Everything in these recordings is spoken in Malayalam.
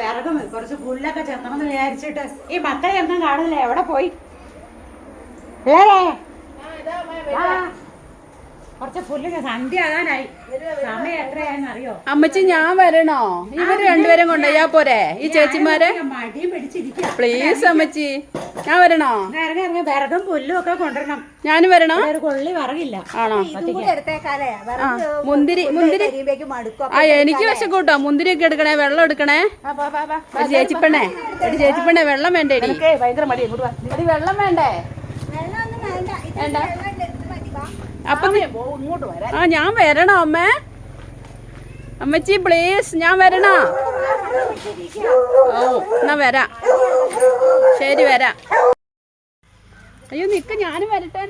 വിറകും കുറച്ച് പുല്ലൊക്കെ ചെന്നണമെന്ന് വിചാരിച്ചിട്ട് ഈ മക്കളെ ഒന്നും കാണില്ല. എവിടെ പോയി കുറച്ച് പുല്ലിന് സന്ധ്യ ആകാനായി. സമയം എത്രയായെന്ന് അറിയോ? അമ്മച്ചി ഞാൻ വരണോ? ഇവര് രണ്ടുപേരും കൊണ്ടുപോയാ പോരെ ഈ ചേച്ചിമാരെ? മടിയും പിടിച്ചിരിക്കുക. പ്ലീസ് അമ്മച്ചി ഞാൻ വരണോ? ഇറങ്ങി വിറകും പുല്ലും ഒക്കെ കൊണ്ടുവരണം. ഞാനും വരണോ? ഒരു കൊള്ളി വിറകില്ല. ആണോ? മുന്തിരി ആ എനിക്ക് വിശക്കൂട്ടോ. മുന്തിരി ഒക്കെ എടുക്കണേ, വെള്ളം എടുക്കണേ. ഒരു ചേച്ചിപ്പെണ്ണേ വെള്ളം വേണ്ടേ? ഭയങ്കര മടി. വെള്ളം വേണ്ടേ? വേണ്ട. അപ്പൊ ഇങ്ങോട്ട് വരാം. ആ ഞാൻ വരണോ അമ്മേ? അമ്മച്ചി പ്ലീസ് ഞാൻ വരണോ? ഓ എന്നാ വരാം. ശരി വരാം. അയ്യോ നിക്ക് ഞാനും വരട്ടെ.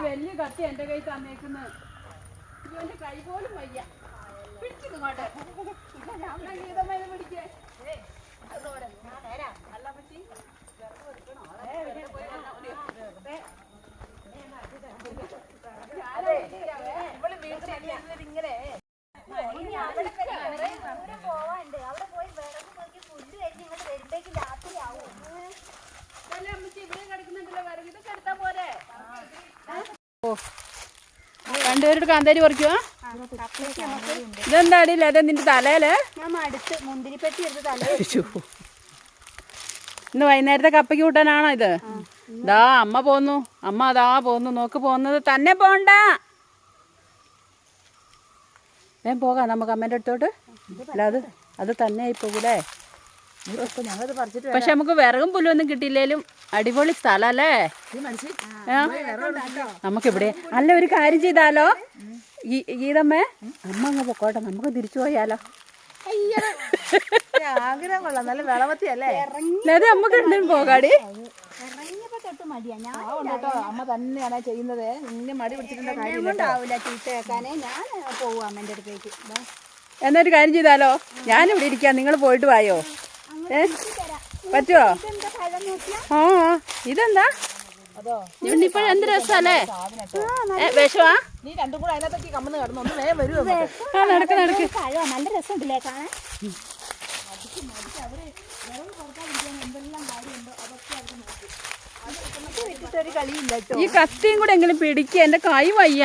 വലിയ കത്തി എന്റെ കൈ തന്നേക്കുന്നത്. എന്റെ കൈ പോലും വയ്യ. പിടിച്ചിങ്ങോട്ടെ. പിടിക്കേ രണ്ടുപേരുടെ കാന്താരി പറിക്കുവാ. ഇതെന്താടിയില്ല അതെ നിന്റെ തലയില്? ഇന്ന് വൈകുന്നേരത്തെ കപ്പയ്ക്ക് കൂട്ടാനാണോ ഇത്? ദാ അമ്മ പോന്നു. അമ്മ അതാ പോന്നു. നോക്ക് പോകുന്നത് തന്നെ പോണ്ട. വേം പോകാം നമുക്ക് അമ്മേൻ്റെ അടുത്തോട്ട്. അല്ല അത് തന്നെ ആയി പോകൂലേ. പക്ഷെ നമുക്ക് വിറകും പുല്ലൊന്നും കിട്ടിയില്ലേലും അടിപൊളി സ്ഥലല്ലേ നമുക്കിവിടെ. അല്ല ഒരു കാര്യം ചെയ്താലോ ഗീതമ്മേ, അമ്മ അങ്ങ് പൊക്കോട്ടെ, നമുക്ക് തിരിച്ചു പോയാലോ? ആഗ്രഹം കൊള്ളാം. നല്ല വിളവത്തിയല്ലേ? അതെ നമുക്ക് രണ്ടും പോകാടി. അമ്മ തന്നെയാണ് ചെയ്യുന്നത്. ഇങ്ങനെ മടി പിടിച്ചിട്ടുള്ള കാര്യമില്ല. ചീത്തയാക്കാനേ ഞാൻ പോവാ അമ്മേന്റെ അടുത്തേക്ക്. എന്നൊരു കാര്യം ചെയ്താലോ, ഞാനിവിടെ ഇരിക്കാം, നിങ്ങൾ പോയിട്ട് വായോ. പറ്റുമോ? ആ ഇതെന്താ ഇപ്പഴും എന്ത് രസല്ലേ? വിഷമാ? നീ രണ്ടും കൂടെ അതിനകത്തേക്ക് കമ്മന്ന് കിടന്നു. ഒന്ന് വേഗം വരുമോ? നടക്ക് നല്ല രസമുണ്ടല്ലേ കാണാൻ? ഈ കത്തിയും കൂടെ എങ്കിലും പിടിക്കുക. എന്റെ കൈ വയ്യ.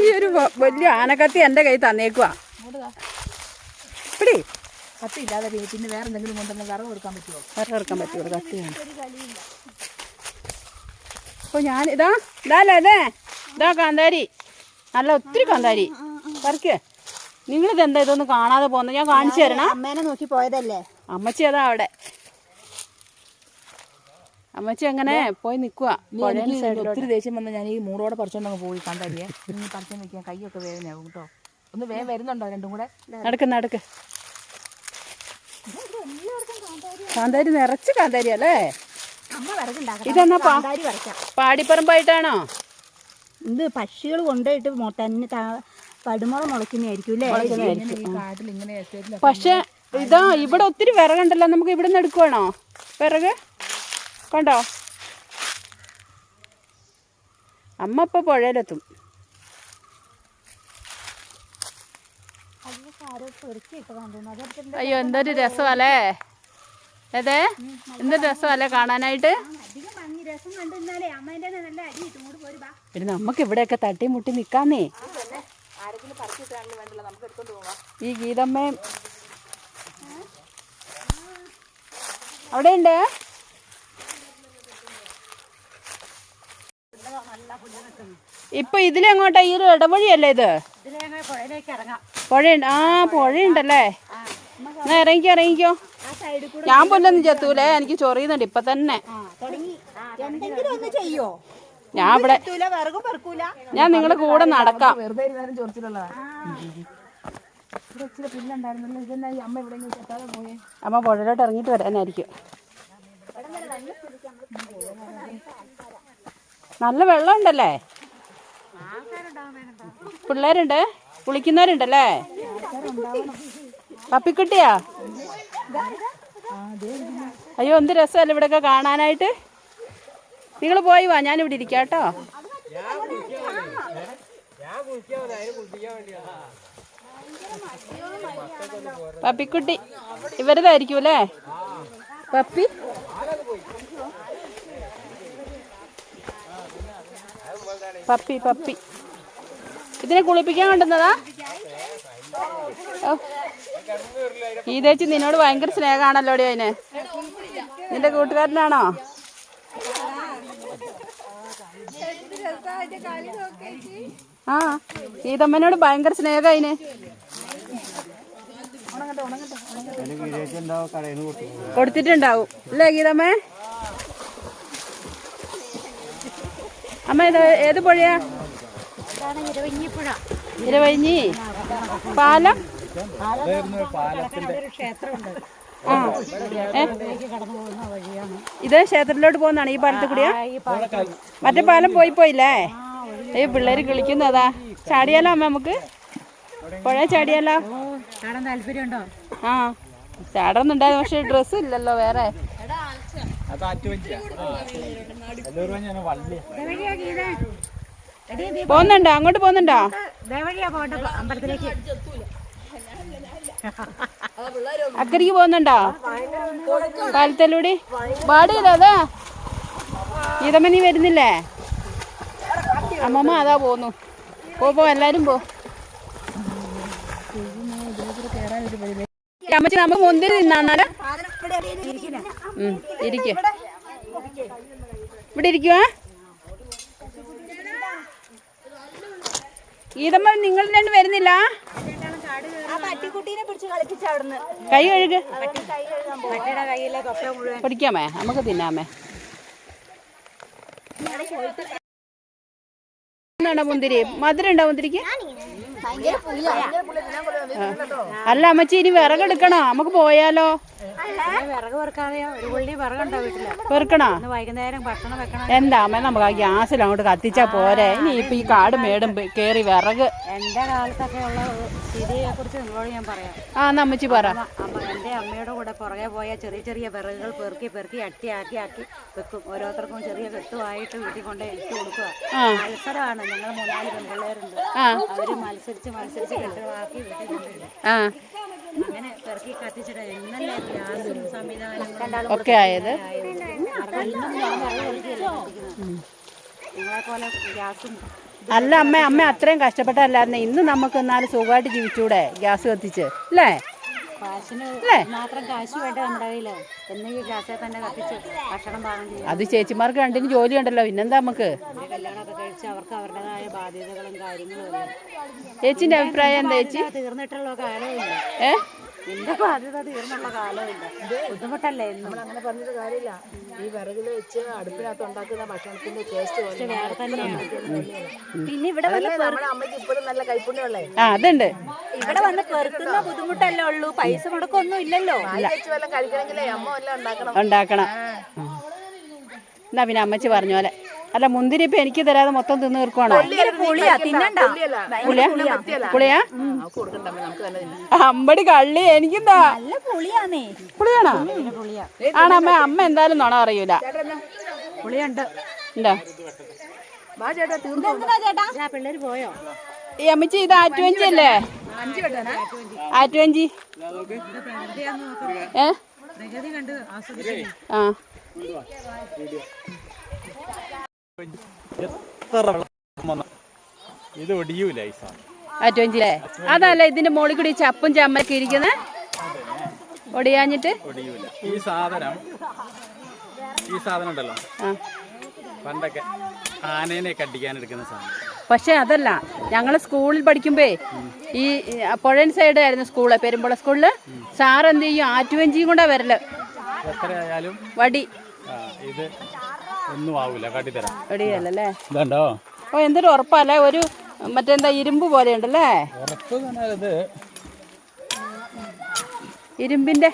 ഈ ഒരു വലിയ ആനക്കത്തി എന്റെ കൈ തന്നേക്കുവാ. പിടി. കത്തി ഇല്ലാതെ പിന്നെ വേറെ എന്തെങ്കിലും കൊണ്ടുവന്ന് വിറവ് കൊടുക്കാൻ പറ്റുമോ? വിറവ് കൊടുക്കാൻ പറ്റുമോ? കത്തിയാണ്. അപ്പൊ ഞാൻ ഇതാ കാന്താരി. നല്ല ഒത്തിരി കാന്താരി പറിക്കേ. നിങ്ങളിതെന്താ ഇതൊന്നും കാണാതെ പോകുന്നത്? ഞാൻ കാണിച്ചു തരണം. അമ്മേനെ നോക്കി പോയതല്ലേ. അമ്മച്ചി അതാ അവിടെ. അമ്മച്ചി അങ്ങനെ പോയി നിക്കുവാ. ഒത്തിരി ദേഷ്യം വന്ന് ഞാൻ ഈ മൂടോടെ പറിച്ചോണ്ടങ്ങ് പോയി കാന്താരിയെ. ഇനി പറിച്ചു നിൽക്കാൻ കൈയൊക്കെ വേദനയാകും കേട്ടോ. ഒന്ന് വേഗം വരുന്നുണ്ടോ രണ്ടും കൂടെ? നടക്ക്. കാന്താരി നിറച്ച് കാന്താരി അല്ലേ? ഇതെന്നാ പാടിപ്പറമ്പായിട്ടാണോ? ഇത് പക്ഷികൾ കൊണ്ടുപോയിട്ട് തന്നെ പടുമുള മുളയ്ക്കുന്നതായിരിക്കും അല്ലേ? പക്ഷെ ഇതാ ഇവിടെ ഒത്തിരി വിറകുണ്ടല്ലോ. നമുക്ക് ഇവിടെ നിന്ന് എടുക്കുവാണോ വിറക്? കണ്ടോ അമ്മ ഇപ്പൊ പുഴയിലെത്തും. അയ്യോ എന്തൊരു രസമല്ലേ. അതെ എന്തൊരു രസമല്ലേ കാണാനായിട്ട്. പിന്നെ നമുക്ക് ഇവിടെയൊക്കെ തട്ടി മുട്ടി നിക്കാന്നേ. ഈ ഗീതമ്മയും അവിടെയുണ്ട്. ഇപ്പൊ ഇതിലെങ്ങോട്ടാ? ഈ ഒരു ഇടവഴിയല്ലേ ഇത്? പുഴയുണ്ട്. ആ പുഴയുണ്ടല്ലേ. എന്നാ ഇറങ്ങിക്കോ. ഞാൻ പൊല്ലൊന്നും ചെത്തൂലേ, എനിക്ക് ചൊറിയുന്നുണ്ട് ഇപ്പൊ തന്നെ. ഞാൻ നിങ്ങളുടെ കൂടെ നടക്കാം. അമ്മ പുഴയിലോട്ട് ഇറങ്ങിയിട്ട് വരാനായിരിക്കും. നല്ല വെള്ളം ഉണ്ടല്ലേ? പിള്ളേരുണ്ട്, കുളിക്കുന്നവരുണ്ടല്ലേ? പപ്പിക്കുട്ടിയാ? അയ്യോ എന്ത് രസമല്ലേ ഇവിടെയൊക്കെ കാണാനായിട്ട്. നിങ്ങൾ പോയി വാ, ഞാനിവിടെ ഇരിക്കാം കേട്ടോ. പപ്പിക്കുട്ടി ഇവരതായിരിക്കും അല്ലേ പപ്പി? പപ്പി പപ്പി ഇതിനെ കുളിപ്പിക്കാൻ കൊണ്ടുവന്നതാ? ഈ ചേച്ചി നിന്നോട് ഭയങ്കര സ്നേഹമാണല്ലോടി അതിന്. നിന്റെ കൂട്ടുകാരനാണോ? ആ ഗീതമ്മനോട് ഭയങ്കര സ്നേഹം അതിന്. കൊടുത്തിട്ടുണ്ടാവും അല്ലേ ഗീതമ്മേ? അമ്മ ഇത് ഏത് പുഴയാ? ഇരവഴിഞ്ഞി പാലം. ഇത് ക്ഷേത്രത്തിലോട്ട് പോകുന്നതാണ് ഈ പാലത്തിൽ കൂടിയാ? മറ്റേ പാലം പോയില്ലേ? ഈ പിള്ളേര് കളിക്കുന്നതാ. ചാടിയാലോ അമ്മ? നമുക്ക് പുഴ ചാടിയാലോ? താല്പര്യമുണ്ടോ? ആ ചാടുന്നുണ്ടായിരുന്നു, പക്ഷെ ഡ്രസ്സ് ഇല്ലല്ലോ വേറെ. പോകുന്നുണ്ടോ? അങ്ങോട്ട് പോകുന്നുണ്ടോ? അമ്പലത്തിലേക്ക് അക്കരയ്ക്ക് പോകുന്നുണ്ടോ? പാലത്തിലൂടെ പാടിയില്ല അതാ. ഗീതമ്മ നീ വരുന്നില്ലേ? അമ്മമ്മ അതാ പോന്നു. പോ എല്ലാരും പോ. അമ്മച്ചി നമുക്ക് മുന്തിരി തിന്നാന്നാല് ഇരിക്ക. ഇവിടെ ഇരിക്കുവാ. ഗീതമ്മ നിങ്ങൾ രണ്ട് വരുന്നില്ല? കൈ കഴുക്. പിടിക്കാമേ, നമുക്ക് തിന്നാമേ. മുന്തിരി മധുരം ഉണ്ടോ മുന്തിരിക്ക്? അല്ല അമ്മച്ചി ഇനി വിറകെടുക്കണോ? നമുക്ക് പോയാലോ? വിറക് പെറുക്കാതെയോ? ഒരു പുള്ളി വിറകുണ്ടോ വീട്ടില്? പെറുക്കണോ? വൈകുന്നേരം ഭക്ഷണം വെക്കണം. എന്താ അമ്മ നമുക്ക് ആ ഗ്യാസിൽ അങ്ങോട്ട് കത്തിച്ചാ പോരെ? ഇനി ഇപ്പൊ ഈ കാട് മേടും കേറി വിറക്. എന്റെ കാലത്തൊക്കെ ഉള്ള സ്ഥിതിയെ കുറിച്ച് നിങ്ങളോട് ഞാൻ പറയാം. ആ അമ്മച്ചി പറ. എന്റെ അമ്മയുടെ കൂടെ പുറകെ പോയ ചെറിയ ചെറിയ വിറകുകൾ പെറുക്കി ആക്കി വെക്കും. ഓരോരുത്തർക്കും ചെറിയ കെട്ടുമായിട്ട് വീട്ടിൽ കൊണ്ട് ഇട്ട് കൊടുക്കുക. മത്സരമാണ്. ഞങ്ങൾ 3-4 പെൺപിള്ളേരുണ്ട്. അവര് മത്സരിച്ച് കെട്ടുമാക്കി വീട്ടിൽ കൊണ്ടിടും. അങ്ങനെ പെറുക്കി കത്തിച്ചിട്ട് എന്നല്ലേ ഗ്യാസും സംവിധാനം ഒക്കെ ആയത്. നിങ്ങളെ പോലെ ഗ്യാസും. അല്ല അമ്മ അത്രയും കഷ്ടപ്പെട്ടല്ലായിരുന്നു. ഇന്ന് നമുക്ക് എന്നാലും സുഖമായിട്ട് ജീവിച്ചൂടെ ഗ്യാസ് കത്തിച്ച് അല്ലേ? കാശിന് മാത്രം കാശ് വേണ്ട നമ്മുടെ കയ്യില്. എന്തെങ്കിലും ഗ്യാസെ തന്നെ കത്തിച്ച് ഭക്ഷണം പാകം ചെയ്യും. അത് ചേച്ചിമാർക്ക് രണ്ടിനും ജോലി ഉണ്ടല്ലോ, പിന്നെന്താ നമുക്ക്? കല്യാണമൊക്കെ കഴിച്ച് അവർക്ക് അവരുടേതായ ബാധ്യതകളും കാര്യങ്ങളും. ചേച്ചിന്റെ അഭിപ്രായം എന്താ ചേച്ചി? തീർന്നിട്ടുള്ള കാലമില്ല. നിന്റെ ബാധ്യത തീർന്നുള്ള കാലമില്ല. ബുദ്ധിമുട്ടല്ലേ നമ്മൾ അങ്ങനെ പറഞ്ഞിട്ട് കാര്യമില്ല. ഈ വിറകിൽ വെച്ച് അടുപ്പിനകത്ത് ഉണ്ടാക്കുന്ന ഭക്ഷണത്തിന്റെ ടേസ്റ്റ് വേറെ തന്നെയാണ്. പിന്നെ ഇവിടെ നമ്മുടെ അമ്മയ്ക്ക് ഇപ്പോഴും നല്ല കൈപ്പുണ്യമുള്ളേ. അതുണ്ട്. ഇവിടെ വന്ന് പെറുക്കുന്ന ബുദ്ധിമുട്ടല്ലേ ഉള്ളൂ. പൈസ മുടക്കൊന്നും ഇല്ലല്ലോ. വല്ലതും കഴിക്കണമെങ്കിലേ അമ്മ എല്ലാം ഉണ്ടാക്കണം. എന്നാ പിന്നെ അമ്മച്ചി പറഞ്ഞ പോലെ. അല്ല മുന്തിരി ഇപ്പൊ എനിക്ക് തരാതെ മൊത്തം തിന്നു തീർക്കുവാണോ? പുളിയാ? അമ്പടി കള്ളി. എനിക്കെന്താ പുളിയാണോ? ആണമ്മ. അമ്മ എന്തായാലും നുണ അറിയൂല. പുളിയുണ്ട്. എന്താ പിള്ളേര് പോയോ? ഈ അമ്മച്ചി ഇത് ആറ്റുവഞ്ചി അല്ലേ? ആറ്റുവഞ്ചി. ആ ആറ്റുവഞ്ചില്ലേ? അതല്ല ഇതിന്റെ മുകളിൽ കൂടി ചപ്പും ചമ്മലൊക്കെ ഇരിക്കുന്ന ഒടിയാഞ്ഞിട്ട്. ഈ സാധനം ഉണ്ടല്ലോ, പണ്ടൊക്കെ ആനേനെ കടിക്കാൻ എടുക്കുന്ന സാധനം. പക്ഷെ അതല്ല, ഞങ്ങൾ സ്കൂളിൽ പഠിക്കുമ്പോ ഈ പുഴൻ സൈഡ് ആയിരുന്നു സ്കൂള്, പെരുമ്പുള സ്കൂളില്. സാർ എന്ത് ചെയ്യും? ആറ്റുവഞ്ചിയും കൊണ്ടാ വരല്. എത്രയായാലും വടി ഇത് ഒന്നും ആവൂല, കാട്ടിത്തരാം. വടിയല്ലേ? ഇതുണ്ടോ? ഓ എന്തൊരു ഉറപ്പല്ലേ. ഒരു മറ്റെന്താ ഇരുമ്പ് പോലെ ഉണ്ടല്ലേ? ഇരുമ്പിന്റെ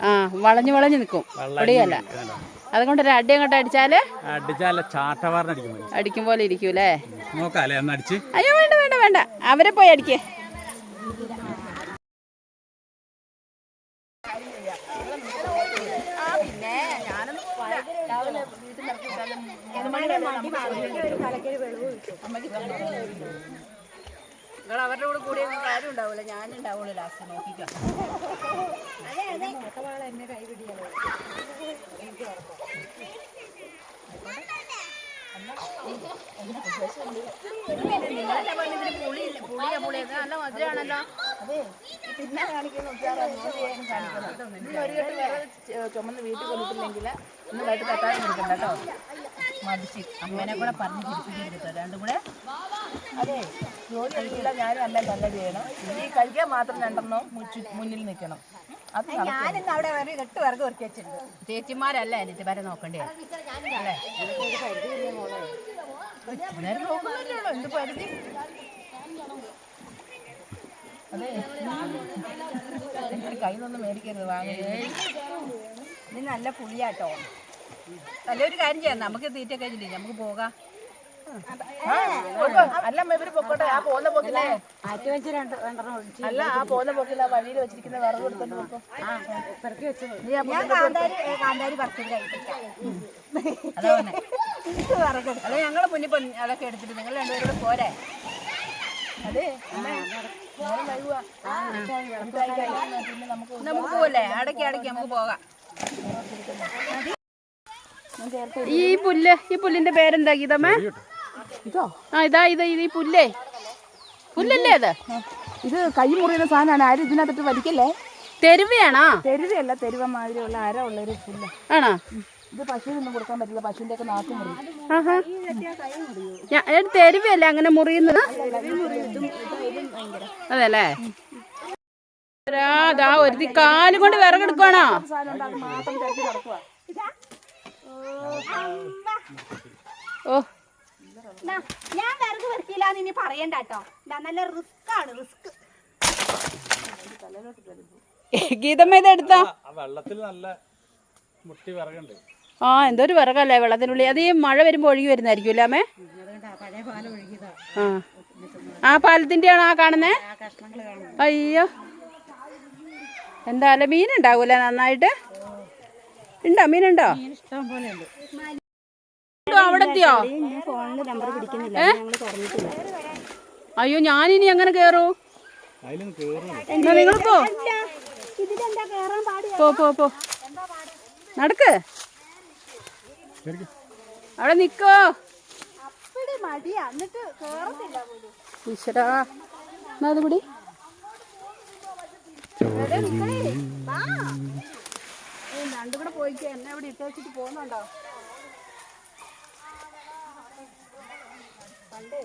ആ വളഞ്ഞു നിൽക്കും. വടിയല്ല. അതുകൊണ്ട് ഒരു അടി അങ്ങോട്ട് അടിച്ചാല് അടിക്കും പോലെ ഇരിക്കൂലേ? അയ്യോ വേണ്ട അവരെ പോയി അടിക്കേ. നിങ്ങൾ അവരുടെ കൂടെ കൂടി കാര്യം ഉണ്ടാവില്ല, ഞാനുണ്ടാവുള്ളൂ ലാസ്റ്റ് നോക്കിക്കോ. എന്നെ കൈപിടിയാലോ. പുളിയൊക്കെ നല്ല മധുരമാണല്ലോ. പിന്നെ കാണിക്കുന്ന ഒരു കെട്ട് വേറെ ചുമന്ന് വീട്ടിൽ കൊണ്ടിട്ടില്ലെങ്കിൽ ഇന്ന് വൈകിട്ട് തട്ടാനും കൊടുക്കണ്ട കേട്ടോ. മടിച്ച് അമ്മേനെ കൂടെ പറഞ്ഞ് തിരിപ്പിക്കരുത് രണ്ടും കൂടെ. അതെ, ജോലി കഴിക്കില്ല, ഞാനും അമ്മ നല്ല ചെയ്യണം. ഈ കഴിക്കാൻ മാത്രം രണ്ടെണ്ണം മുന്നിൽ നിൽക്കണം. അത് ഞാനിന്ന് അവിടെ വേറെ 8 പേർക്ക് ഒരുക്കി വെച്ചിട്ടുണ്ട്. ചേച്ചിമാരല്ല എനിക്ക് വരെ നോക്കണ്ടേ അല്ലേ? എന്ത് പരിധി. അതെ, കയ്യിൽ നിന്നൊന്നും മേടിക്കരുത്, വാങ്ങരുത്. ഇത് നല്ല പുളിയാട്ടോ. നല്ലൊരു കാര്യം ചെയ്യാം, നമുക്ക് തീറ്റ കഴിഞ്ഞില്ലേ, നമുക്ക് പോകാം. അല്ല ഇവര് പൊക്കോട്ടെ. ആ പോകുന്ന പോക്കില്ലേ ആറ്റി വെച്ച് രണ്ടെണ്ണം ഒഴിച്ച് അല്ല, ആ പോകുന്ന പോക്കില്ല വഴിയിൽ വെച്ചിരിക്കുന്ന വിറക് എടുത്തോണ്ട് പോക്കോ. പെറുക്കി വെച്ചത്. ഞാൻ കാന്താരി പറിച്ചത് കഴിപ്പിക്കാം. അതാ പറഞ്ഞേ, അത് ഞങ്ങളെ മുന്നിൽ അതൊക്കെ എടുത്തിട്ട് നിങ്ങൾ രണ്ടുപേരും പോരെ. അതെ, പിന്നെ നമുക്ക് പോവല്ലേ, അടയ്ക്ക് നമുക്ക് പോകാം. ഈ പുല്ലിന്റെ പേരെന്താ ഗീതമ്മേ? ഇതോ ഈ പുല്ലല്ലേ അത്? ഇത് കൈ മുറിയുന്ന സാധനമാണ്. ആരും ഇതിനകത്തിട്ട് വലിക്കല്ലേ. തെരുവയാണോ? തെരുവയല്ല, തെരുവ മാതിരിയുള്ള അര ഉള്ളൊരു പുല്ല. ആണോ? ഇത് പശുവിനൊന്നും കൊടുക്കാൻ പറ്റില്ല, പശുവിന്റെ ഒക്കെ നാക്ക് മുറിയും. തെരുവയല്ലേ അങ്ങനെ മുറിയുന്നത്? അതല്ലേ. അതാ ഒരു കാലും കൊണ്ട് വിറകെടുക്കുവാണോ? ഓ, ഞാൻ വിറക് പെറുക്കിയില്ലാന്ന് ഇനി പറയണ്ട കേട്ടോ. നല്ല റിസ്ക് ആണ്, റിസ്ക്. ഗീതമ്മ ഇതെടുത്താ? വെള്ളത്തിൽ നല്ല മുട്ടി വിറകുണ്ട്. എന്തൊരു വിറകല്ലേ വെള്ളത്തിനുള്ളിൽ. അത് ഈ മഴ വരുമ്പോ ഒഴുകി വരുന്നതായിരിക്കും അല്ലേ അമ്മേ? പഴയ പാലം ഒഴുകിയതാ. ആ പാലത്തിന്റെ ആണോ ആ കാണുന്നേ? അയ്യോ, എന്താ മീനുണ്ടാവൂലേ നന്നായിട്ട്? ഉണ്ടോ, മീനുണ്ടോ? ഇഷ്ടം പോലെ ഉണ്ട്. അവിടെ എത്തിയോ? ഫോണിൽ നമ്പർ പിടിക്കുന്നില്ല, അയ്യോ, ഞാനിനി എങ്ങനെ കേറൂ? നിങ്ങൾ പോ നടക്ക്, അവിടെ നിക്കോ. മടിയാ, എന്നിട്ട് കേറത്തില്ല പോലും. ഈശ്വരാ, അത് പിടി. രണ്ടും കൂടെ പോയിക്കോ. എന്നെ ഇവിടെ ഇട്ട് വെച്ചിട്ട് പോകുന്നുണ്ടോ? പണ്ടേ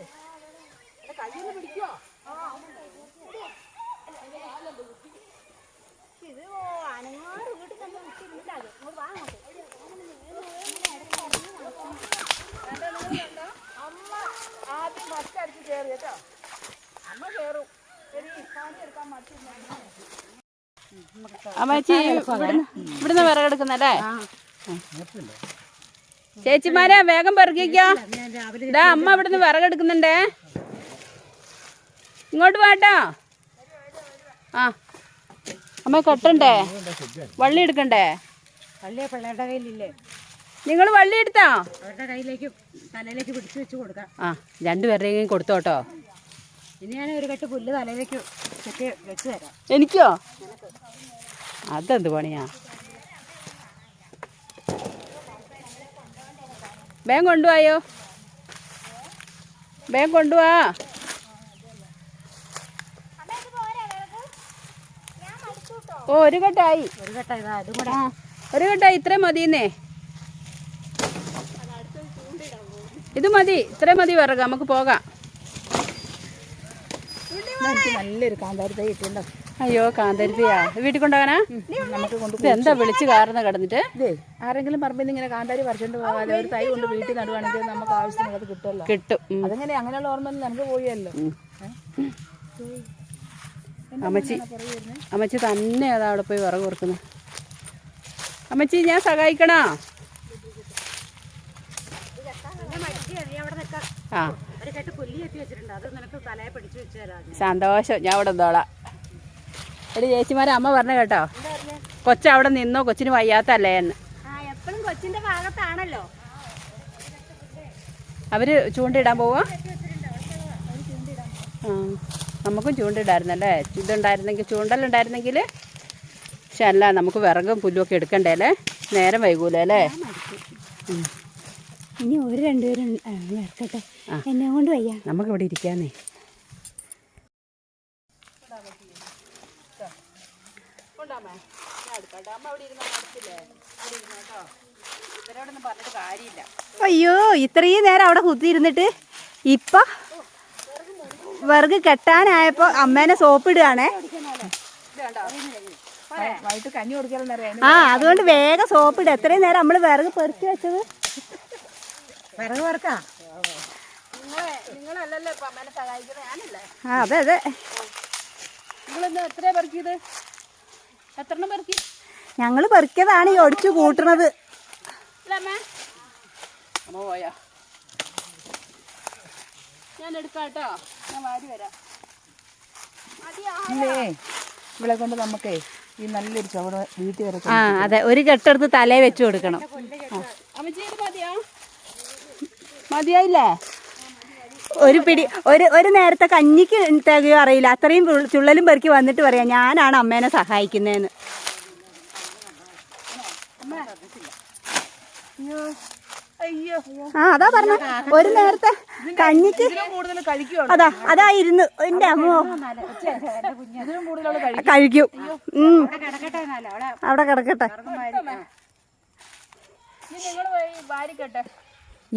കയ്യൊന്ന് പിടിക്കോ. ഇത് അനങ്ങാറ് വീട്ടിൽ തന്നെ വിട്ടിരുന്നില്ല. അത് വാങ്ങോട്ടെ. അമ്മ ആദ്യം ഫസ്റ്റ് അടിച്ച് കയറി കേട്ടോ. അമ്മ കയറും. അമ്മച്ചി ഇവിടുന്ന് വിറകെടുക്കുന്നല്ലേ? ചേച്ചിമാരെ വേഗം പെറുക്കിക്കോ. ഇതാ അമ്മ ഇവിടുന്ന് വിറകെടുക്കുന്നുണ്ടേ, ഇങ്ങോട്ട് വാട്ടോ. അമ്മ കെട്ടണ്ടേ? വള്ളി എടുക്കണ്ടേ? പള്ളിയെ പിള്ളേരുടെ കയ്യിലില്ലേ? നിങ്ങൾ വള്ളി എടുത്തോ? അവരുടെ കയ്യിലേക്ക് തലയിലേക്ക് പിടിച്ചു വെച്ച് കൊടുക്കാം. രണ്ടുപേരുടെയും കൊടുത്തോട്ടോ. ഇനി ഞാൻ ഒരു കെട്ട് പുല്ല് തലയിലേക്ക് വെച്ച് തരാം. എനിക്കോ? അതെന്ത് പണിയാ? വേഗം കൊണ്ടുപോയോ, വേഗം കൊണ്ടുപോവാ. ഒരു കെട്ടായി, ഒരു കെട്ടായി. ഇത്രയും മതിയെന്നേ, ഇത് മതി, ഇത്രയും മതി വിറക്, നമുക്ക് പോകാം. നല്ലൊരു കാന്താരി തൈ ഇട്ടുണ്ടോ? അയ്യോ, കാന്താരിത്തയാ വീട്ടിൽ കൊണ്ടുപോകാനാ? നമുക്ക് കൊണ്ട് എന്താ വിളിച്ച് കാർന്ന് കിടന്നിട്ട്? ഇതേ ആരെങ്കിലും പറമ്പിൽ ഇങ്ങനെ കാന്താരി പറിച്ചോണ്ട് പോകാതെ ഒരു തൈ കൊണ്ട് വീട്ടിൽ നടുവാണെങ്കിൽ നമുക്ക് ആവശ്യത്തിനുള്ളത് കിട്ടുമല്ലോ. കിട്ടും. അതെങ്ങനെ അങ്ങനെയുള്ള ഓർമ്മ നമുക്ക് പോയല്ലോ. അമ്മച്ചി തന്നെ അതാ അവിടെ പോയി വിറക് കൊടുക്കുന്നത്. അമ്മച്ചി ഞാൻ സഹായിക്കണോ? സന്തോഷം, ഞാൻ അവിടെ നിന്നോളാം. എടി ചേച്ചിമാരെ, അമ്മ പറഞ്ഞു കേട്ടോ, കൊച്ചവിടെ നിന്നോ, കൊച്ചിന് വയ്യാത്തല്ലേ എന്ന്. എപ്പോഴും കൊച്ചിന്റെ ഭാഗത്താണല്ലോ. അവര് ചൂണ്ടയിടാൻ പോവാ? ആ നമുക്കും ചൂണ്ടയിടായിരുന്നല്ലേ, ഇതുണ്ടായിരുന്നെങ്കിൽ, ചൂണ്ടലുണ്ടായിരുന്നെങ്കിൽ. പക്ഷെ അല്ല, നമുക്ക് വിറകും പുല്ലുമൊക്കെ എടുക്കണ്ടേ അല്ലേ, നേരം വൈകൂലേ അല്ലേ? ഇനി ഒരു രണ്ടുപേരും വരട്ടെ, എന്നെ കൊണ്ട് വയ്യ. നമുക്കിവിടെ ഇരിക്കാന്നേ. അയ്യോ, ഇത്രയും നേരം അവിടെ കുത്തിയിരുന്നിട്ട് ഇപ്പൊ വിറക് കെട്ടാനായപ്പോ അമ്മേനെ സോപ്പിടുകയാണേ. വൈകിട്ട് കഞ്ഞി കൊടുക്കാറുണ്ട്. ആ, അതുകൊണ്ട് വേഗം സോപ്പിടുക. എത്രയും നേരം നമ്മള് വിറക് പെറുക്കി വെച്ചത്. വിറക് പെറുക്കാ? നിങ്ങളല്ലല്ലോ ഇപ്പൊ അമ്മേനെ സഹായിക്കുന്നത്, ഞാനല്ലേ. ആ, അതെ അതെ. നിങ്ങളെന്താ എത്രയാ പെറുക്കിയത്? എത്രണ്ണം പെറുക്കി? ഞങ്ങള് പെറുക്കിയതാണ് ഈ ഒടിച്ചു കൂട്ടുന്നത്. അമ്മ പോയാ? ഞാൻ എടുക്കാട്ടോ, ഞാൻ വാരി വരാം. ഇവിടെ കൊണ്ട് നമുക്കേ ഈ നല്ലൊരു ചുവട് വീട്ടിൽ വരെ. ആ അതെ, ഒരു കെട്ടെടുത്ത് തലേ വെച്ച് കൊടുക്കണം. മതിയായില്ലേ? ഒരു പിടി ഒരു നേരത്തെ കഞ്ഞിക്ക് തികയോ അറിയില്ല. അത്രയും ചുള്ളലും പെറുക്കി വന്നിട്ട് പറയാം ഞാനാണ് അമ്മേനെ സഹായിക്കുന്നതെന്ന്. ആ, അതാ പറഞ്ഞ ഒരു നേരത്തെ കഞ്ഞിക്ക് അതാ ഇരുന്ന് എന്റെ അമ്മോ കഴിക്കും. അവിടെ കിടക്കട്ടെ.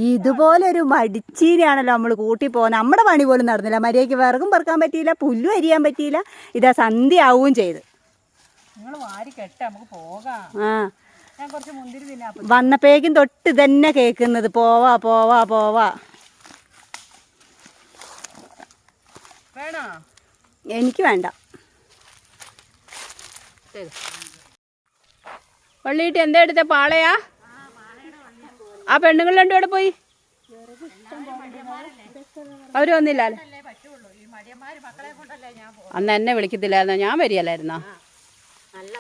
ഇതുപോലൊരു മടിച്ചീരിയാണല്ലോ നമ്മൾ കൂട്ടി പോകുന്നത്. നമ്മുടെ പണി പോലും നടന്നില്ല. മര്യാദയ്ക്ക് വിറകും പെറുക്കാൻ പറ്റിയില്ല, പുല്ലും അരിയാൻ പറ്റിയില്ല. ഇതാ സന്ധ്യ ആവുകയും ചെയ്ത്. ആ, വന്നപ്പോഴേക്കും തൊട്ട് ഇതന്നെ കേൾക്കുന്നത്, പോവാ പോവാ പോവാ. എനിക്ക് വേണ്ട. പള്ളിയിട്ട് എന്താ എടുത്ത പാളയാ? ആ പെണ്ണുങ്ങൾ രണ്ടുകൂടെ പോയി. അവര് വന്നില്ലല്ലേ? അന്ന് എന്നെ വിളിക്കത്തില്ലായിരുന്നോ? ഞാൻ വരികയല്ലായിരുന്നോ? നല്ല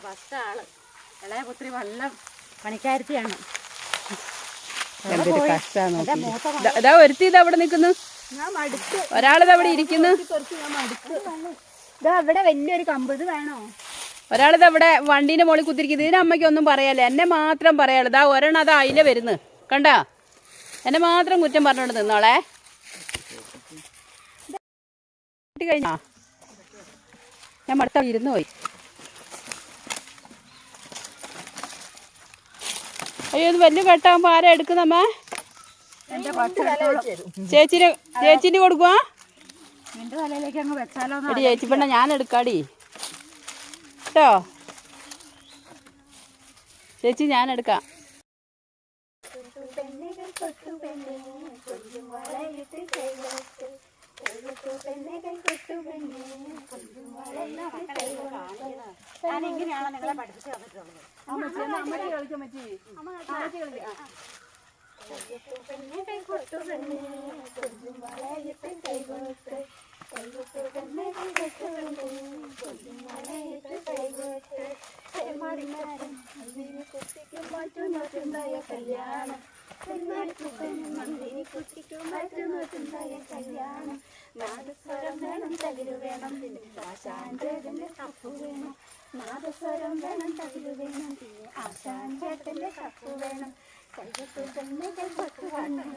ആള് ഇളയ പുത്രി വല്ല പണിക്കാരത്തിയാണ്. എന്തൊരു കഷ്ടാന്ന്. ഇതാ ഒരുത്തി ഇത് അവിടെ നിൽക്കുന്നു, ഒരാളിത് അവിടെ ഇരിക്കുന്നു. ഇവിടെ വലിയൊരു കമ്പ്. ഇത് വേണോ? ഒരാളിത് അവിടെ വണ്ടീന്റെ മുകളിൽ കുത്തിരിക്കുന്നത്. ഇതിന് അമ്മയ്ക്ക് ഒന്നും പറയാല്ലേ, എന്നെ മാത്രം പറയാളൂ. ഇതാ ഒരെണ്ണം അതാ അതിലെ വരുന്നു, കണ്ടാ? എന്നെ മാത്രം കുറ്റം പറഞ്ഞോണ്ട് നിന്നോളെ. കഴിഞ്ഞാ ഞാൻ മടുത്ത ഇരുന്ന് പോയി. അയ്യോ, ഇത് വലിയ കെട്ടാകുമ്പോ ആരാ എടുക്കുന്നമ്മ? ചേച്ചിന് കൊടുക്കുവാ? എടി ചേച്ചി പെണ്ണ, ഞാൻ എടുക്കാടി കേട്ടോ. ചേച്ചി ഞാൻ എടുക്കാം. ഞാനിങ്ങനെയാണോ നിങ്ങളെ പഠിപ്പിച്ചു തന്നിട്ടുള്ളത്? നാദസ്വരം വേണം, തകില് വേണം, ആശാന്റെ കപ്പു വേണം. നാദസ്വരം വേണം, തകില് വേണം, ആശാന്റെ കപ്പു വേണം. കൈകൊട്ടു തന്നെ കൈകൊട്ടു വന്നു,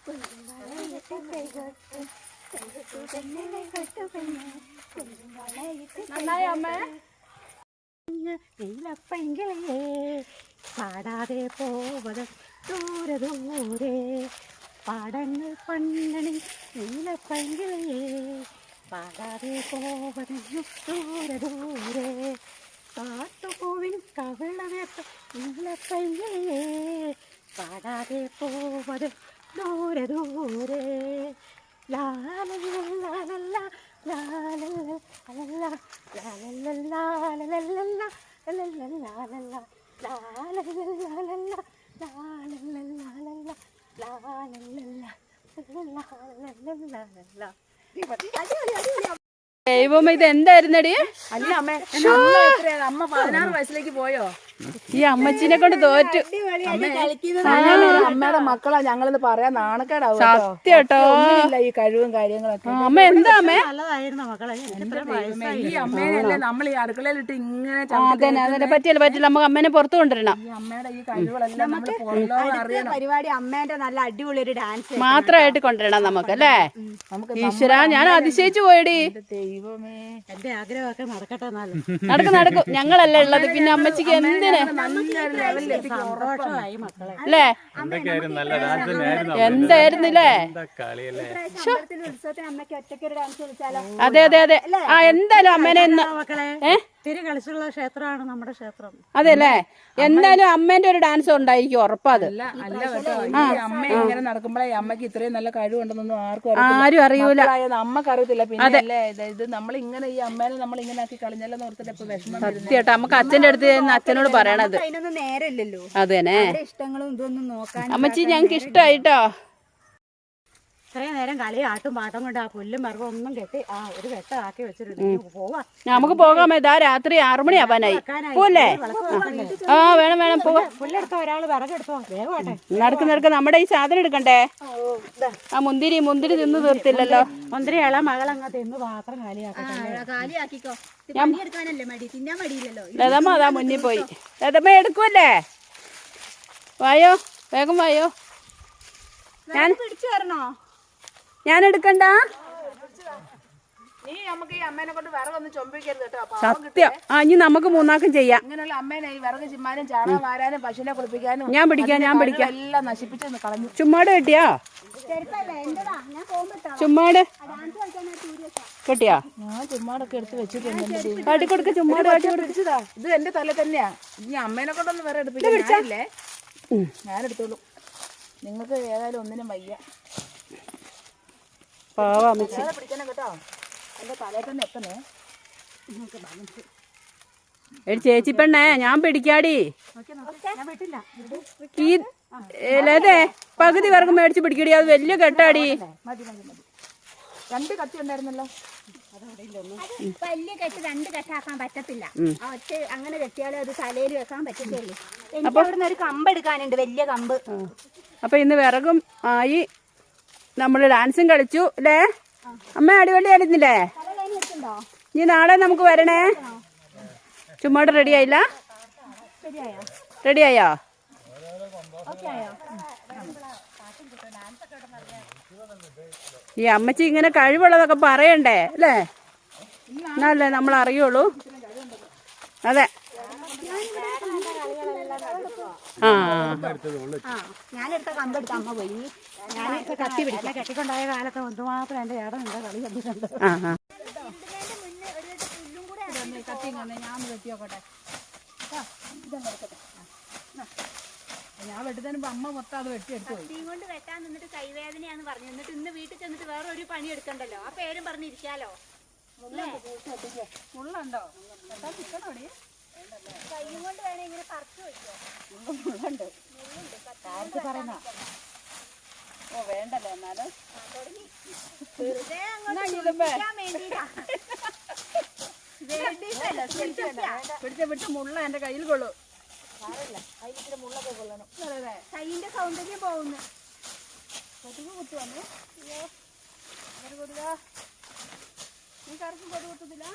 കുഞ്ഞുമളയിട്ട് കൈകൊട്ടു. കൈകൊട്ടു തന്നെ കൈകൊട്ടു പെണ്ണെ, കുഞ്ഞുമളയിട്ട് നീലപ്പൈങ്കിളേ പാടാതെ പോവത് ദൂരെ ദൂരെ. പാടങ്ങൾ പണ്ടണി നീലപ്പൈങ്കിളേ പാടാതെ പോവത് ദൂരെ ദൂരെ. കാട്ടുപൂവിൻ കവിളനേർത്ത നീലപ്പൈങ്കിളേ പാടാതെ പോവത് ദൂരെ ദൂരെ. ലാലല്ല ദൈവം, ഇത് എന്തായിരുന്നടി? അല്ല അമ്മ, അമ്മ 16 വയസ്സിലേക്ക് പോയോ? ഈ അമ്മച്ചിനെ കൊണ്ട് തോറ്റു. അമ്മയുടെ മക്കളാ ഞങ്ങളിത് പറയാൻ നാണക്കേടാവും സത്യം കേട്ടോ. ഈ കഴിവും കാര്യങ്ങളൊക്കെ. അമ്മ എന്താ അമ്മേ? നല്ലതായിരുന്നു മക്കളെ. ഈ അമ്മേനല്ലേ നമ്മൾ ഈ അടുക്കളയിലിട്ട് ഇങ്ങനെ അതന്നെ അതിനെ പറ്റില്ല നമുക്ക് അമ്മേനെ പുറത്തു കൊണ്ടുവരണം. ഈ അമ്മയുടെ ഈ കഴിവുകളെല്ലാം നമ്മൾ പുറലോകം അറിയണം. പരിപാടി അമ്മേന്റെ നല്ല അടിപൊളി ഒരു ഡാൻസ് മാത്രമായിട്ട് കൊണ്ടുവരണം നമുക്ക് അല്ലേ. ഈശ്വര ഞാൻ അതിശയിച്ചു പോയടി. ദൈവമേ, എന്റെ ആഗ്രഹമൊക്കെ നടക്കട്ടെ. എന്നാലും നടക്കും ഞങ്ങളല്ലേ ഉള്ളത്, പിന്നെ അമ്മച്ചിക്ക് എന്തിന് സന്തോഷമായി മക്കളെ അല്ലേ. എന്തൊക്കെയായിരുന്നു നല്ല ഡാൻസ് എന്തായിരുന്നില്ലേ. കളിയല്ലേ. ഉത്സവത്തിന് അമ്മയ്ക്ക് ഒറ്റയ്ക്ക് ഒരു ഡാൻസ് കളിച്ചാലോ? അതെ ആ എന്തായാലും അമ്മേനെ ഇന്ന് മക്കളെ തിരി കളിച്ചുള്ള ക്ഷേത്രമാണ് നമ്മുടെ ക്ഷേത്രം. അതെല്ലേ, എന്തായാലും അമ്മേന്റെ ഒരു ഡാൻസ് ഉണ്ടായിരിക്കും ഉറപ്പാത്. അല്ല കേട്ടോ, ഈ അമ്മ ഇങ്ങനെ നടക്കുമ്പോഴേ അമ്മക്ക് ഇത്രയും നല്ല കഴിവുണ്ടെന്നൊന്നും ആരും അറിയൂല. അമ്മക്ക് അറിയത്തില്ല. പിന്നെ അല്ലേ ഇത് നമ്മളിങ്ങനെ ഈ അമ്മേനെ നമ്മൾ ഇങ്ങനെ ആക്കി കളഞ്ഞല്ലോ ഓർത്തിട്ട് ഇപ്പൊ വിഷമം. സത്യം നമുക്ക് അച്ഛന്റെ അടുത്ത് അച്ഛനോട് പറയണത്. അതിനൊന്നും നേരമില്ലല്ലോ. അതന്നെ ഇഷ്ടങ്ങളും ഇതൊന്നും നോക്കാൻ. അമ്മച്ചി ഞങ്ങക്ക് ഇഷ്ടായിട്ടോ. ഇത്രയും നേരം കളി ആട്ടും പാട്ടും കൊണ്ട് ആ പുല്ലും മർഗം ഒന്നും കെട്ടി ഒരു വെട്ടമാക്കി വെച്ചിട്ട് പോവാ. നമുക്ക് പോകാമേ. ഇതാ രാത്രി 6 മണിയാവാനായി. പോലെ വേണം പോവാ. പുല്ലെടുത്തോ, ഒരാള് വിറകെടുത്തോ, വേഗം നടക്ക് നമ്മുടെ ഈ സാധനം എടുക്കണ്ടേ. ആ മുന്തിരി തിന്നു തീർത്തില്ലല്ലോ. മുന്തിരി ഇള മകളങ്ങ തിന്ന് പാത്രം കാലിയാക്കിക്കോ. ലതമ്മ അതാ മുന്നിൽ പോയി. ലതമ്മ എടുക്കുമല്ലേ? വായോ വേഗം വായോ. ഞാൻ എടുക്കണ്ട. നീ നമുക്ക് ഈ അമ്മേനെ കൊണ്ട് വിറകൊന്നും ചൊമ്പിക്കരുത് കേട്ടോ. സത്യം. ഇനി നമുക്ക് മൂന്നാക്കും ചെയ്യാം. ഇങ്ങനെയുള്ള അമ്മേനെ ഈ വിറക് ചിമ്മാനും ചാണകം വാരാനും പശുവിനെ കുളിപ്പിക്കാനും ഞാൻ പിടിക്കാം എല്ലാം നശിപ്പിച്ച് കളഞ്ഞു. ചുമ്മാട് കിട്ടിയാ? ചുമ്മാട് കിട്ടിയാ? ഞാൻ ചുമ്മാടൊക്കെ എടുത്ത് വെച്ചിട്ടുണ്ട്. കാട്ടിക്കൊടുക്ക. ചുമ്മാട് പിടിച്ചതാ. ഇത് എന്റെ തല തന്നെയാ. ഈ അമ്മേനെ കൊണ്ടൊന്നും വേറെ എടുപ്പിച്ചില്ലേ. ഞാൻ എടുത്തോളൂ. നിങ്ങൾക്ക് ഏതായാലും ഒന്നിനും വയ്യ. പിടിക്കണം കേട്ടോ. എന്റെ തലയിൽ തന്നെ എത്തണേ. ചേച്ചി പെണ്ണേ ഞാൻ പിടിക്കാടി. ഈ ലതേ പകുതി വിറക് മേടിച്ച് പിടിക്കടി. അത് വലിയ കെട്ടാടി. മതി. 2 കത്തി ഉണ്ടായിരുന്നല്ലോ. വലിയ കെട്ട് 2 കെട്ടാക്കാൻ പറ്റത്തില്ല. ഒറ്റ അങ്ങനെ കെട്ടിയാലേ അത് തലയിൽ വെക്കാൻ പറ്റത്തുള്ളൂ. എനിക്ക് അവിടുന്ന് ഒരു കമ്പ് എടുക്കാനുണ്ട്, വലിയ കമ്പ്. അപ്പൊ ഇന്ന് വിറകും ആയി, നമ്മള് ഡാൻസും കളിച്ചു അല്ലേ. അമ്മ അടിപൊളി ആയിരുന്നില്ലേ. ഇനി നാളെ നമുക്ക് വരണേ. ചുമ്മാട് റെഡി ആയില്ല? റെഡിയായോ? ഈ അമ്മച്ചി ഇങ്ങനെ കഴിവുള്ളതൊക്കെ പറയണ്ടേ അല്ലേ, എന്നല്ലേ നമ്മൾ അറിയുള്ളൂ. അതെ ഞാനെടുത്ത കമ്പെടുത്ത അമ്മ പോയി. ഞാനെടുത്ത കത്തി പിടിക്കാൻ കെട്ടിക്കൊണ്ടായ കാലത്ത് എന്തുമാത്രം എന്റെ ഏടം എന്റെ കളി കണ്ടിട്ടുണ്ട്. ഞാൻ വെട്ടുന്നതിന് അമ്മ മൊത്തം അത് വെട്ടിയെടുത്തു. കൊണ്ട് വെട്ടാൻ നിന്നിട്ട് കൈവേദനയാന്ന് പറഞ്ഞു. എന്നിട്ട് ഇന്ന് വീട്ടിൽ ചെന്നിട്ട് വേറെ ഒരു പണി എടുക്കണ്ടല്ലോ. ആ പേരും പറഞ്ഞിരിക്കാലോ. മുള്ളുണ്ടോ? കൈ കൊണ്ട് വേണേ ഇങ്ങനെ പറിച്ചു വെച്ചോ. മുള്ളുണ്ട്. പറയുന്ന വേണ്ടല്ലോ. എന്നാലും പിടിച്ച മുള്ള എന്റെ കയ്യിൽ കൊള്ളു. അതിലിച്ചിരി മുള്ളൊക്കെ കൊള്ളണം. കൈയിന്റെ സൗന്ദര്യം പോകുന്നു. കൊതുക് കുത്തുവന്നേ. നിനക്കാർക്കും കൊതുക് കുത്തത്തില്ല.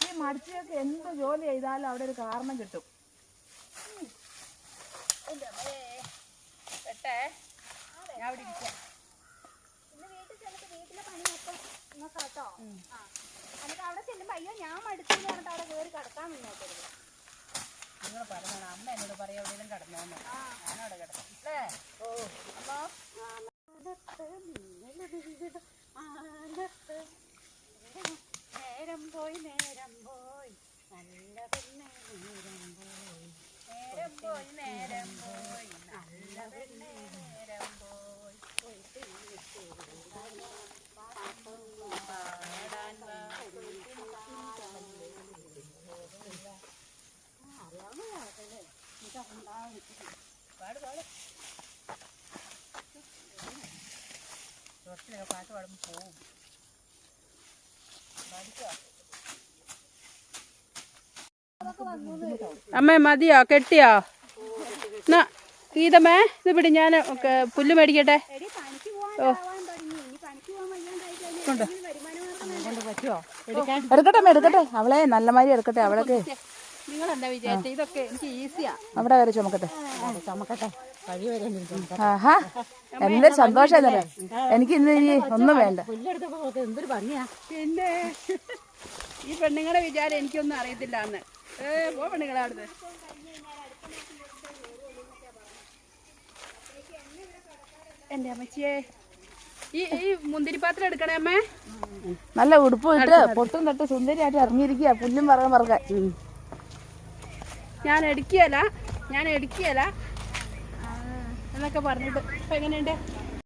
ഈ മടിച്ചൊക്കെ എന്ത് ജോലി ചെയ്താലും അവിടെ ഒരു കാരണം കിട്ടും. ഞാൻ അവിടെ ഇരിക്കാം. വീട്ടിലെ പണിയൊക്കെ കേട്ടോ. എന്നിട്ട് അവിടെ ചെല്ലുമ്പോ അയ്യോ ഞാൻ മടുത്തെന്ന് പറഞ്ഞിട്ട് അവിടെ കയറി കിടക്കാൻ മുന്നോട്ടരുത്. നിങ്ങൾ പറഞ്ഞോളാം. അമ്മ എന്നോട് പറയാം എവിടെയും കിടന്നോന്ന്. ഞാനവിടെ കിടക്കാം അല്ലേ. നേരം പോയി നല്ല പെണ്ണെ നേരം പോയി നല്ല പെണ്ണെ നേരം പോയി പാട്ട് പാടുമ്പോൾ പോവും. അമ്മേ മതിയോ കെട്ടിയോ? എന്നാ ഗീതമ്മേ ഇത് പിടി, ഞാൻ പുല്ല് മേടിക്കട്ടെ. ഓ എടുക്കട്ടെ അമ്മ എടുക്കട്ടെ, അവളെ നല്ല മാതിരി എടുക്കട്ടെ. അവളൊക്കെ നിങ്ങളെന്താ വിചാരിച്ചത്? ഇതൊക്കെ എനിക്ക് ഈസിയാ. അവിടെ വരെ ചുമക്കട്ടെ. ചുമക്കട്ടെ, വഴി വരെ ആഹാ എന്തൊരു സന്തോഷമായിരുന്നല്ലേ. എനിക്ക് ഇന്ന് ഇനി ഒന്നും വേണ്ട. പുല്ലെടുത്തപ്പോ നോക്ക് എന്തൊരു ഭംഗിയാ. പിന്നെ ഈ പെണ്ണുങ്ങളെ വിചാരം എനിക്കൊന്നും അറിയത്തില്ല അന്ന്. പോ പെണ്ണുങ്ങളെ അവിടുന്ന്. എന്റെ അമ്മച്ചിയെ ഈ മുന്തിരിപ്പാത്രം എടുക്കണേ അമ്മേ. നല്ല ഉടുപ്പ് ഇട്ട് പൊട്ടും തട്ട് സുന്ദരിയായിട്ട് ഇറങ്ങിയിരിക്കുക പുല്ലും പറക്കാൻ. ഞാൻ എടുക്കുകയല്ല എന്നൊക്കെ പറഞ്ഞിട്ട് ഇപ്പൊ എങ്ങനെയുണ്ട്?